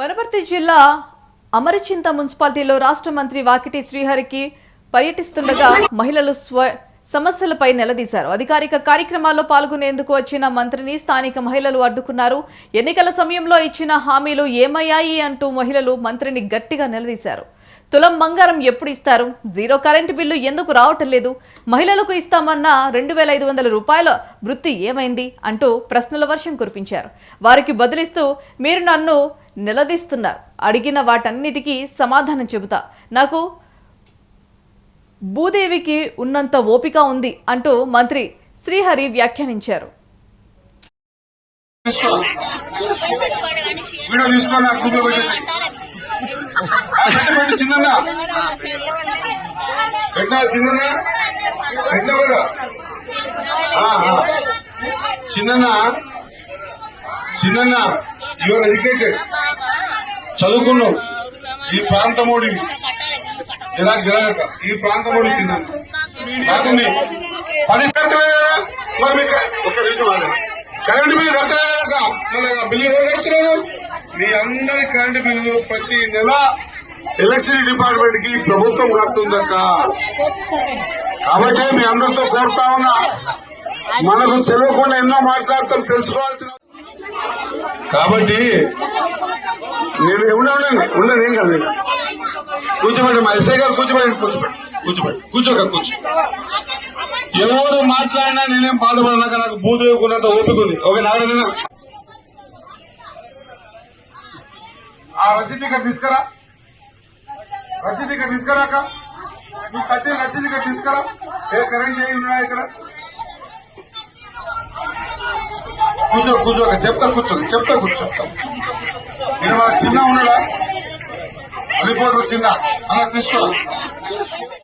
వనపర్తి జిల్లా అమరచింత మున్సిపాలిటీలో రాష్ట్ర మంత్రి వాకిటి శ్రీహరికి పర్యటిస్తుండగా మహిళలు సమస్యలపై నిలదీశారు. అధికారిక కార్యక్రమాల్లో పాల్గొనేందుకు వచ్చిన మంత్రిని స్థానిక మహిళలు అడ్డుకున్నారు. ఎన్నికల సమయంలో ఇచ్చిన హామీలు ఏమయ్యాయి అంటూ మహిళలు మంత్రిని గట్టిగా నిలదీశారు. తులం బంగారం ఎప్పుడు ఇస్తారు? జీరో కరెంటు బిల్లు ఎందుకు రావటం లేదు? మహిళలకు ఇస్తామన్న 2500 రూపాయల వృత్తి ఏమైంది అంటూ ప్రశ్నల వర్షం కురిపించారు. వారికి బదిలిస్తూ మీరు నన్ను నిలదీస్తున్నారు, అడిగిన వాటన్నిటికీ సమాధానం చెబుతా, నాకు భూదేవికి ఉన్నంత ఓపిక ఉంది అంటూ మంత్రి శ్రీహరి వ్యాఖ్యానించారు. చిన్న యువర్ ఎడ్యుకేటెడ్, చదువుకున్నావు, ఈ ప్రాంతమోడి ఈ ప్రాంతమోడి చిన్న కాకుంది మరి మీకు ఒక విషయం కరెంటు బిల్లు కడతారా? బిల్లు ఎవరు కడుతున్నారు? మీ అందరి కరెంటు బిల్లు ప్రతి నెల ఎలక్ట్రిసిటీ డిపార్ట్మెంట్ కి ప్రభుత్వం కడుతుందక్క. కాబట్టి మీ అందరితో కోరుతా ఉన్నా, మనకు తెలియకుండా ఎన్నో మాట్లాడతాం, తెలుసుకోవాల్సిన. కాబట్టి నేను ఉండను ఏం కాదు. కూర్చోబెట్టి మా ఎస్ఐ గారు కూర్చోక కూర్చో. ఎవరు మాట్లాడినా నేనేం బాధపడినాక నాకు భూదేవుకున్నంత ఓపిక ఉంది. ఓకే, నాగరాజన ఆ రసీదు ఇక్కడ తీసుకురా, రసీదు ఇక్కడ తీసుకురాక నువ్వు కట్టిన రసీదు ఇక్కడ తీసుకురా. ఏ కరెంట్ ఏ ఉన్నాయా ఇక్కడ? కూర్చోక చెప్తా కూర్చో. నేను చిన్న ఉన్నాడా రిపోర్టర్ చిన్న అలా తీసుకో.